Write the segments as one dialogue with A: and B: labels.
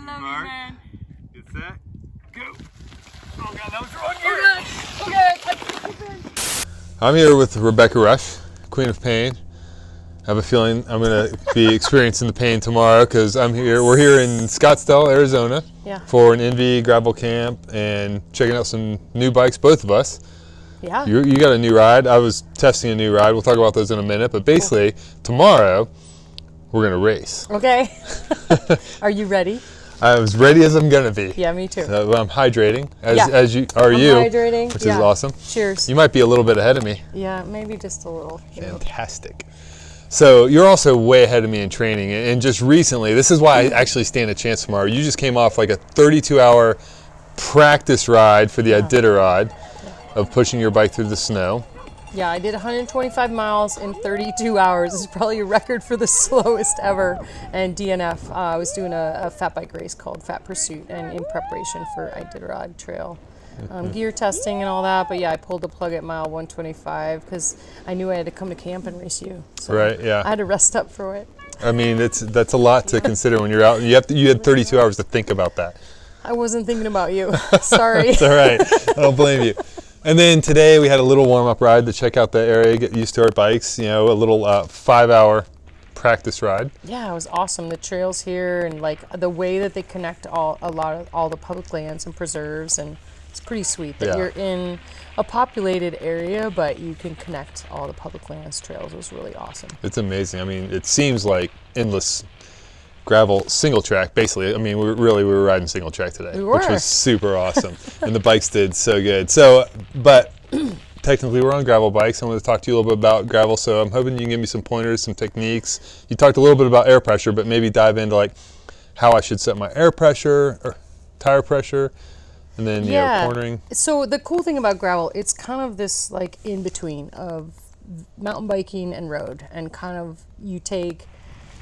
A: love
B: Mark.
A: you, man.
B: Get set. Go. Oh God, that was wrong gear.
A: Okay.
C: I'm here with Rebecca Rusch, Queen of Pain. I have a feeling I'm going to be experiencing the pain tomorrow because we're here in Scottsdale, Arizona for an NV gravel camp and checking out some new bikes, both of us.
D: Yeah.
C: You got a new ride. I was testing a new ride. We'll talk about those in a minute. But basically, tomorrow, we're going to race.
D: Okay. Are you ready?
C: I'm as ready as I'm going to be.
D: Yeah, me too.
C: I'm hydrating, as you
D: I'm
C: are,
D: hydrating.
C: which is awesome.
D: Cheers.
C: You might be a little bit ahead of me.
D: Yeah, maybe just a little.
C: Fantastic. So you're also way ahead of me in training, and just recently, this is why I actually stand a chance tomorrow. You just came off like a 32-hour practice ride for the Iditarod of pushing your bike through the snow.
D: Yeah, I did 125 miles in 32 hours. This is probably a record for the slowest ever. And DNF, I was doing a fat bike race called Fat Pursuit, and in preparation for Iditarod Trail. Gear testing and all that, but yeah, I pulled the plug at mile 125 because I knew I had to come to camp and race you. So
C: right, yeah.
D: I had to rest up for it.
C: I mean, that's a lot to consider when you're out. You had 32 hours to think about that.
D: I wasn't thinking about you. Sorry.
C: It's all right. I don't blame you. And then today we had a little warm-up ride to check out the area, get used to our bikes. You know, a little 5-hour practice ride.
D: Yeah, it was awesome. The trails here and like the way that they connect all the public lands and preserves, and it's pretty sweet that you're in a populated area, but you can connect all the public lands trails. It was really awesome.
C: It's amazing. I mean, it seems like endless gravel single track, basically. I mean, we were riding single track today, which was super awesome. And the bikes did so good. So, but technically we're on gravel bikes. I want to talk to you a little bit about gravel. So I'm hoping you can give me some pointers, some techniques. You talked a little bit about air pressure, but maybe dive into like how I should set my air pressure or tire pressure. And then, you know, cornering.
D: So the cool thing about gravel, it's kind of this like in between of mountain biking and road, and kind of you take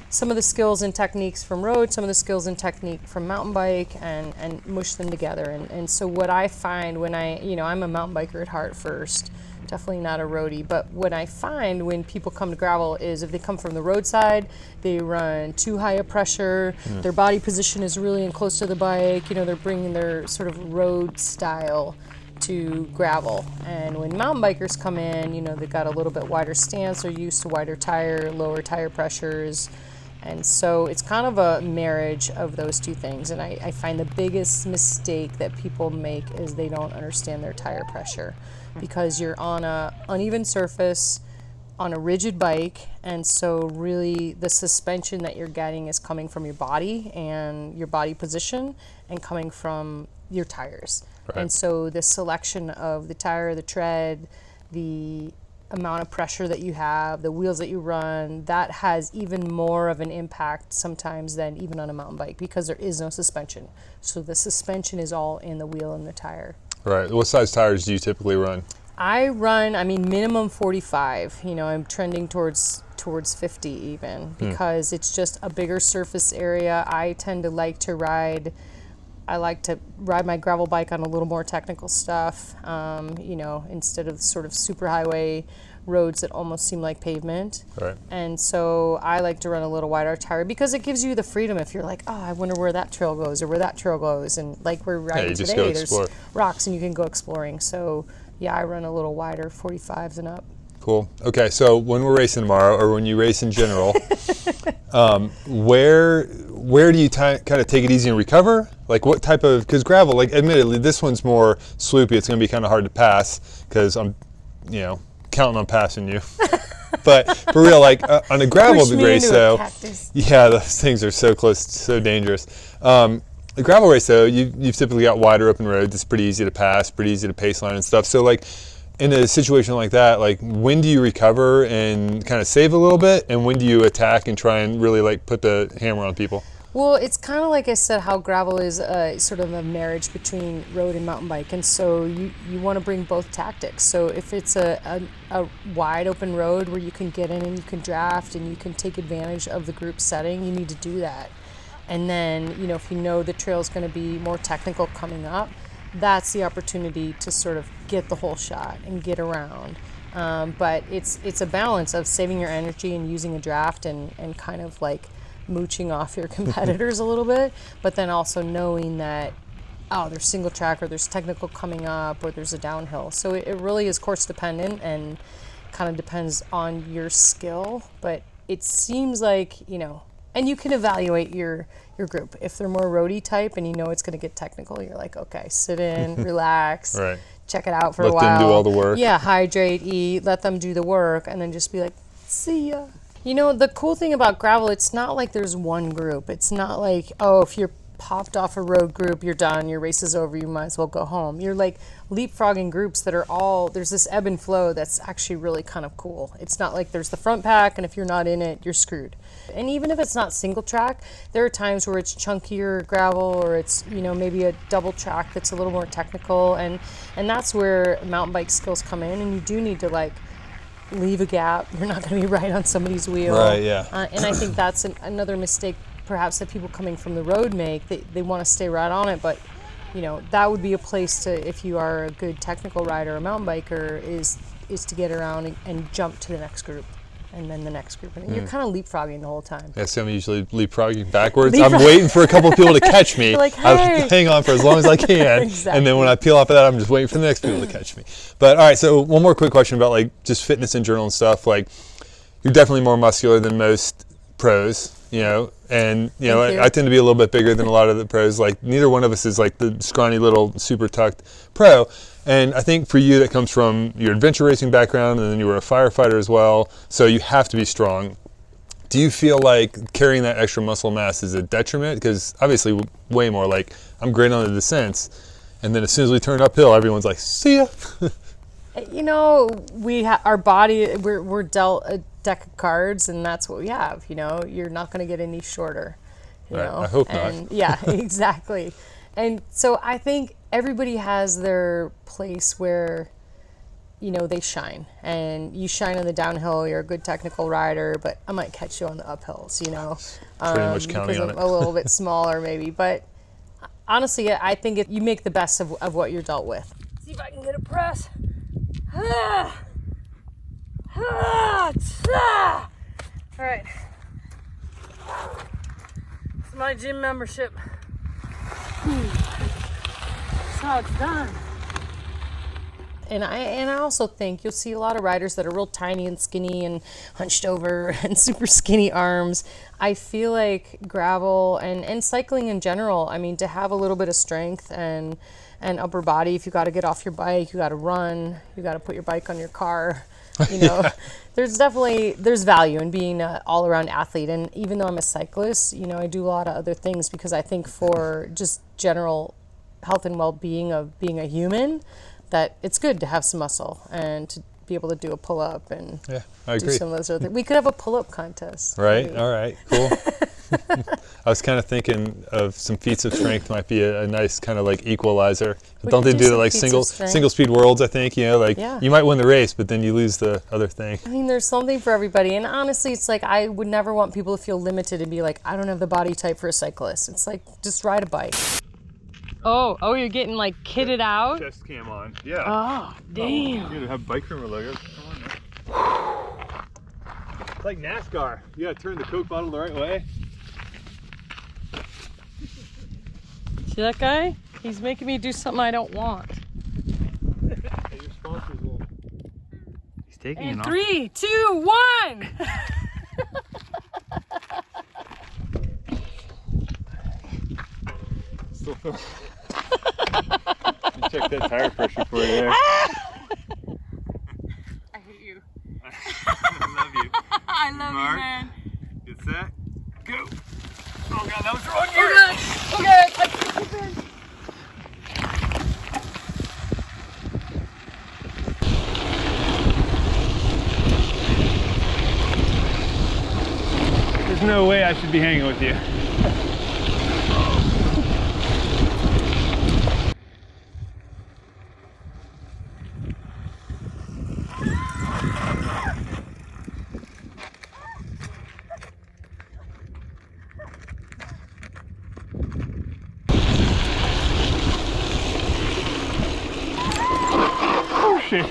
D: some of the skills and techniques from road, some of the skills and technique from mountain bike, and mush them together. And so what I find when I'm a mountain biker at heart first, definitely not a roadie, but what I find when people come to gravel is if they come from the roadside, they run too high a pressure, their body position is really in close to the bike, you know, they're bringing their sort of road style to gravel. And when mountain bikers come in, you know, they've got a little bit wider stance, they're used to wider tire, lower tire pressures. And so it's kind of a marriage of those two things. And I find the biggest mistake that people make is they don't understand their tire pressure, because you're on a uneven surface on a rigid bike. And so really the suspension that you're getting is coming from your body and your body position and coming from your tires. Right. And so the selection of the tire, the tread, the amount of pressure that you have, the wheels that you run, that has even more of an impact sometimes than even on a mountain bike, because there is no suspension. So the suspension is all in the wheel and the tire.
C: Right. What size tires do you typically run?
D: I run, minimum 45. You know, I'm trending towards 50 even, because it's just a bigger surface area. I tend to like to ride my gravel bike on a little more technical stuff, you know, instead of sort of super highway roads that almost seem like pavement.
C: Right.
D: And so I like to run a little wider tire because it gives you the freedom if you're like, oh, I wonder where that trail goes or where that trail goes. And like we're riding today, there's rocks and you can go exploring. So yeah, I run a little wider, 45s and up.
C: Cool. Okay, so when we're racing tomorrow, or when you race in general, where do you kind of take it easy and recover? Like what type of, because gravel, like admittedly, this one's more swoopy. It's going to be kind of hard to pass because I'm, you know, counting on passing you. But for real, like on a gravel race though, yeah, those things are so close, so dangerous. The gravel race though, you've typically got wider open roads. It's pretty easy to pass, pretty easy to pace line and stuff. So like, in a situation like that, like when do you recover and kind of save a little bit, and when do you attack and try and really like put the hammer on people?
D: Well, it's kind of like I said, how gravel is sort of a marriage between road and mountain bike, and so you want to bring both tactics. So if it's a wide open road where you can get in and you can draft and you can take advantage of the group setting, you need to do that. And then, you know, if you know the trail is going to be more technical coming up, that's the opportunity to sort of get the whole shot and get around. But it's a balance of saving your energy and using a draft and kind of like mooching off your competitors a little bit, but then also knowing that, oh, there's single track or there's technical coming up or there's a downhill. So it really is course dependent and kind of depends on your skill, but it seems like, and you can evaluate your group. If they're more roadie type and you know it's going to get technical, you're like, okay, sit in, relax,
C: Right.
D: check it out for a while.
C: Let them do all the work.
D: Yeah, hydrate, eat, let them do the work, and then just be like, see ya. The cool thing about gravel, it's not like there's one group. It's not like, oh, if you're popped off a road group, you're done, your race is over, you might as well go home. You're like leapfrogging groups that are all, there's this ebb and flow that's actually really kind of cool. It's not like there's the front pack, and if you're not in it, you're screwed. And even if it's not single track, there are times where it's chunkier gravel or it's, maybe a double track that's a little more technical. And that's where mountain bike skills come in, and you do need to leave a gap. You're not going to be right on somebody's wheel.
C: Right, yeah.
D: And I think that's another mistake perhaps that people coming from the road make. They want to stay right on it, but that would be a place to, if you are a good technical rider or mountain biker, is to get around and jump to the next group and then the next group, and you're kind of leapfrogging the whole time.
C: Yeah, so I'm usually leapfrogging backwards. I'm waiting for a couple people to catch me.
D: Like, hey.
C: I hang on for as long as I can,
D: Exactly.
C: And then when I peel off of that, I'm just waiting for the next people to catch me. But all right, so one more quick question about just fitness in general and stuff. You're definitely more muscular than most pros, and I tend to be a little bit bigger than a lot of the pros. Neither one of us is the scrawny little super tucked pro. And I think for you, that comes from your adventure racing background, and then you were a firefighter as well, so you have to be strong. Do you feel like carrying that extra muscle mass is a detriment? Because obviously way more I'm great on the descents, and then as soon as we turn uphill, everyone's like, see ya.
D: Our body, we're dealt a deck of cards, and that's what we have. You're not going to get any shorter.
C: Right, I hope not.
D: Yeah, exactly. And so I think everybody has their place where, they shine. And you shine on the downhill, you're a good technical rider, but I might catch you on the uphills,
C: Pretty much counting on it.
D: A little bit smaller maybe. But honestly, I think you make the best of what you're dealt with. See if I can get a press. All right. It's my gym membership. That's how it's done. And I also think you'll see a lot of riders that are real tiny and skinny and hunched over and super skinny arms. I feel like gravel and cycling in general, to have a little bit of strength and upper body, if you got to get off your bike, you got to run, you got to put your bike on your car, there's value in being an all-around athlete. And even though I'm a cyclist, I do a lot of other things because I think for just general health and well-being of being a human, that it's good to have some muscle and to be able to do a pull-up and
C: I agree.
D: do some of those other things. We could have a pull-up contest.
C: Right,
D: maybe.
C: all right, cool. I was kind of thinking of some feats of strength might be a nice kind of equalizer. But don't they do single speed worlds, I think, you might win the race, but then you lose the other thing.
D: There's something for everybody. And honestly, it's I would never want people to feel limited and be like, I don't have the body type for a cyclist. It's just ride a bike. Oh, you're getting kitted out?
C: Chest cam on, yeah.
D: Oh, damn.
C: You're going to have bike groomer logos. Come on, man. It's like NASCAR. You got to turn the Coke bottle the right way.
D: See that guy? He's making me do something I don't want.
C: Hey, your sponsors will. He's taking it off.
D: 3, 2, 1!
C: Still feel. Let me check that tire pressure for you there.
D: I hate you.
C: I love you.
D: I love
C: Mark,
D: you, man.
C: get set, go.
B: Oh god, that was the wrong gear.
D: Okay.
C: There's no way I should be hanging with you. Oh shit.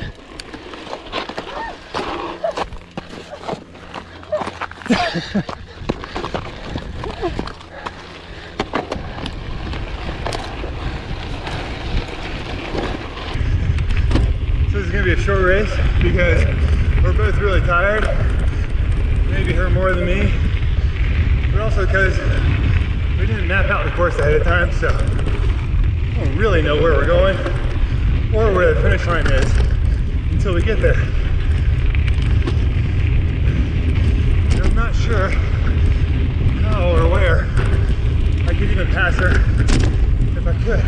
C: short race because we're both really tired. Maybe her more than me, but also because we didn't map out the course ahead of time, so we don't really know where we're going or where the finish line is until we get there. And I'm not sure how or where I could even pass her if I could.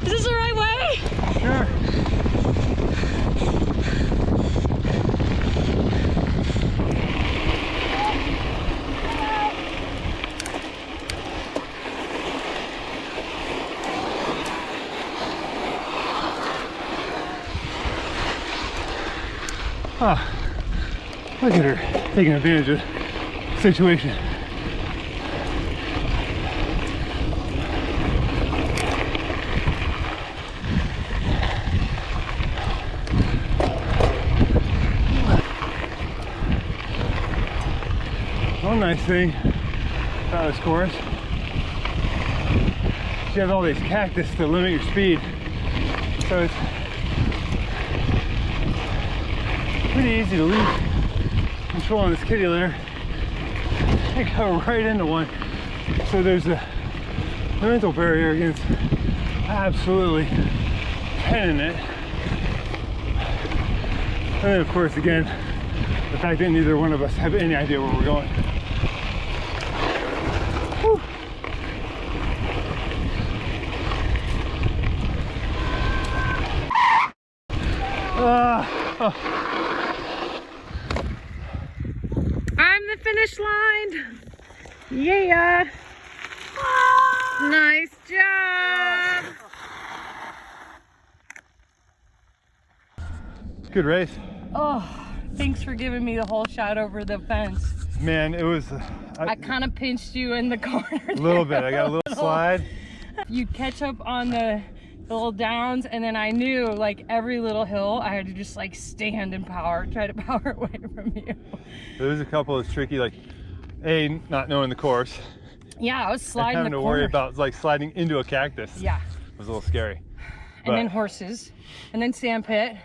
D: Is this the right way?
C: Sure. Ah, look at her taking advantage of the situation. One nice thing about this course, you have all these cactus to limit your speed, so it's pretty easy to lose control on this kitty litter and go right into one. So there's a mental barrier against absolutely penning it. And then of course, again, the fact that neither one of us have any idea where we're going. Whew. Oh.
D: I'm the finish line. Yeah. Nice job.
C: Good race.
D: Oh, thanks for giving me the whole shot over the fence.
C: Man, it was...
D: I kind of pinched you in the corner.
C: A little bit. I got a little slide.
D: You'd catch up on the little downs, and then I knew like every little hill I had to just like stand and try to power away from you.
C: There was a couple of tricky, like, A, not knowing the course.
D: Yeah, I was sliding
C: having
D: the
C: to worry
D: corners.
C: about like sliding into a cactus.
D: Yeah.
C: It was a little scary.
D: And then horses, and then sand pit.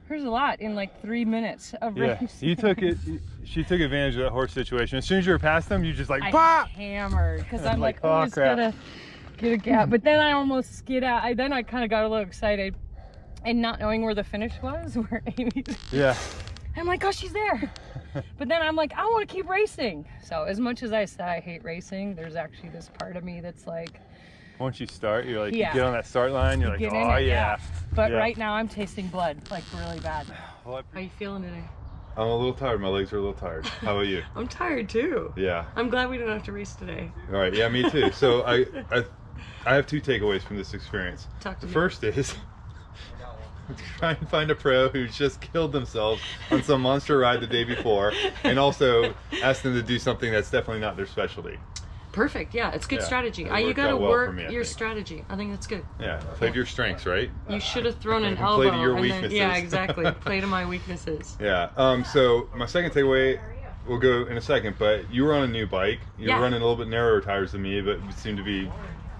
D: There's a lot in like 3 minutes of
C: Yeah,
D: racing.
C: you took it. She took advantage of that horse situation. As soon as you were past them, you just like,
D: I
C: pop!
D: hammered because I'm like,
C: oh,
D: oh, I just
C: crap.
D: gotta get a gap. But then I almost skid out. Then I kind of got a little excited, and not knowing where the finish was, where Amy's.
C: Yeah.
D: I'm like, oh, she's there. But then I'm like, I want to keep racing. So as much as I say I hate racing, there's actually this part of me that's like,
C: Once you start, you're like,
D: Yeah.
C: you get on that start line, you're like,
D: get in
C: oh
D: it,
C: yeah.
D: But
C: Yeah.
D: right now I'm tasting blood, like really bad.
C: Well,
D: How you feeling today?
C: I'm a little tired. My legs are a little tired. How about you?
D: I'm tired too.
C: Yeah.
D: I'm glad we don't have to race today.
C: All right. Yeah, me too. So I have two takeaways from this experience.
D: Talk to
C: The
D: me.
C: first is try and find a pro who's just killed themselves on some monster ride the day before, and also ask them to do something that's definitely not their specialty.
D: Perfect. Yeah, it's good
C: Yeah,
D: strategy.
C: it
D: You
C: worked
D: gotta
C: out well
D: work
C: for me, I
D: your
C: think.
D: strategy. I think that's good.
C: Yeah. Play to your strengths, right?
D: You should have thrown an
C: And
D: elbow.
C: play to your
D: and then,
C: weaknesses.
D: yeah, exactly. Play to my weaknesses.
C: Yeah. So my second takeaway, we'll go in a second, but you were on a new bike. You
D: Yeah.
C: were running a little bit narrower tires than me, but you seem to be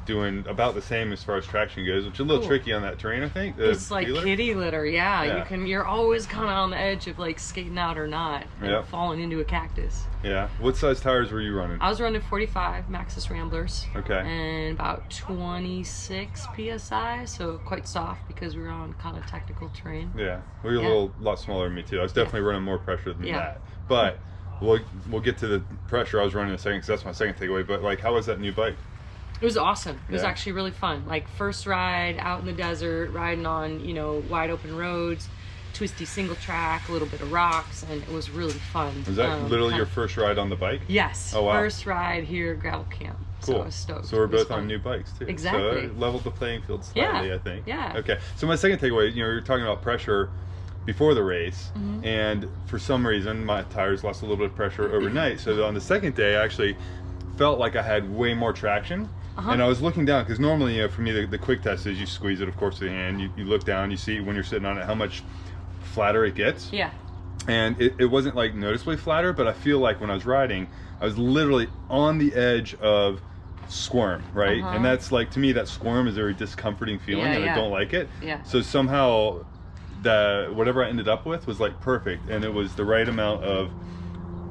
C: doing about the same as far as traction goes, which is a little
D: Cool.
C: tricky on that terrain, I think. The
D: It's like
C: wheeler.
D: kitty litter. Yeah,
C: Yeah.
D: you're always kind of on the edge of like skating out or not, and
C: Yep.
D: falling into a cactus.
C: Yeah. What size tires were you running?
D: I was running 45 Maxxis Ramblers.
C: Okay.
D: And about 26 psi, so quite soft because we were on kind of technical terrain.
C: Yeah. Well, you're
D: Yeah.
C: a lot smaller than me too. I was definitely running more pressure than
D: Yeah.
C: that. But we'll get to the pressure I was running in a second, because that's my second takeaway. But like, how was that new bike?
D: It was awesome. It was
C: Yeah.
D: actually really fun. Like first ride out in the desert, riding on, wide open roads, twisty single track, a little bit of rocks, and it was really fun.
C: Was that literally
D: kind
C: your
D: of-
C: first ride on the bike?
D: Yes.
C: Oh, wow.
D: First ride here at gravel camp. So
C: Cool.
D: I was stoked.
C: So we're
D: It was
C: both on
D: fun.
C: new bikes too.
D: Exactly.
C: So it leveled the playing field slightly,
D: Yeah.
C: I think.
D: Yeah.
C: Okay. So my second takeaway, you're talking about pressure before the race,
D: Mm-hmm.
C: and for some reason my tires lost a little bit of pressure overnight. So on the second day, I actually felt like I had way more traction.
D: Uh-huh.
C: And I was looking down, because normally, for me, the quick test is you squeeze it, of course, with the hand. You look down, you see when you're sitting on it how much flatter it gets.
D: Yeah.
C: and it wasn't like noticeably flatter, but I feel like when I was riding, I was literally on the edge of squirm, right? And that's like, to me, that squirm is a very discomforting feeling, and I don't like it. So somehow whatever I ended up with was like perfect, and it was the right amount of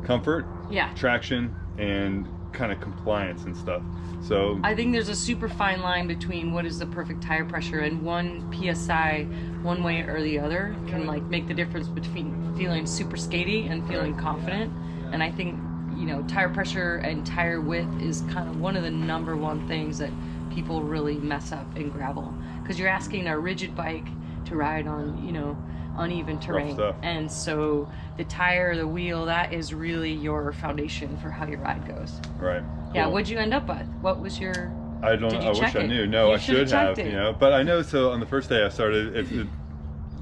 C: comfort, traction, and kind of compliance and stuff. So
D: I think there's a super fine line between what is the perfect tire pressure, and 1 psi one way or the other can like make the difference between feeling super skatey and feeling confident. And I think, you know, tire pressure and tire width is kind of one of the #1 things that people really mess up in gravel, because you're asking a rigid bike to ride on, you know, uneven terrain, and so the tire, the wheel, that is really your foundation for how your ride goes.
C: Right.
D: Yeah.
C: Cool.
D: What'd you end up with? What was your?
C: I don't. I wish I knew. No, I should have. You know, but I know. So on the first day, I started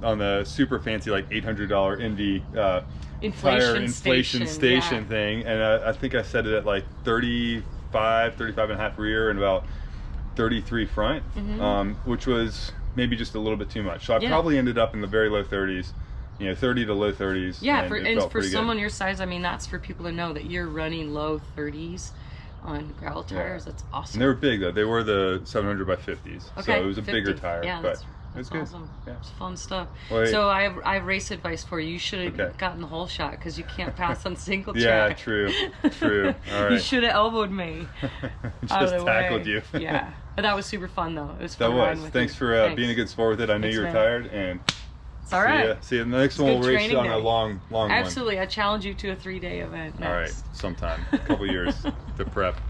C: on the super fancy like $800 Indy tire inflation station thing, and I think I set it at like 35 and a half rear and about 33 front, which was maybe just a little bit too much. So I probably ended up in the very low 30s, you know, 30 to low 30s.
D: Yeah,
C: and
D: for someone your size, I mean, that's for people to know that you're running low 30s on gravel tires. That's awesome.
C: And they were big though. They were the 700 by 50s, so it was a bigger tire.
D: Yeah,
C: but
D: that's
C: good.
D: Awesome.
C: Yeah.
D: It's fun stuff.
C: Well,
D: so I have race advice for you. You should have gotten the whole shot, because you can't pass on single track.
C: Yeah, true. All right.
D: You should have elbowed me.
C: Just tackled you.
D: Yeah, but that was super fun though. It was
C: that
D: fun riding
C: was.
D: with
C: Thanks
D: you.
C: for being a good sport with it. I know you were tired, and
D: it's all right.
C: See you. The next one we'll race on a long
D: Absolutely. I challenge you to a 3-day event next.
C: All right, sometime, a couple years to prep.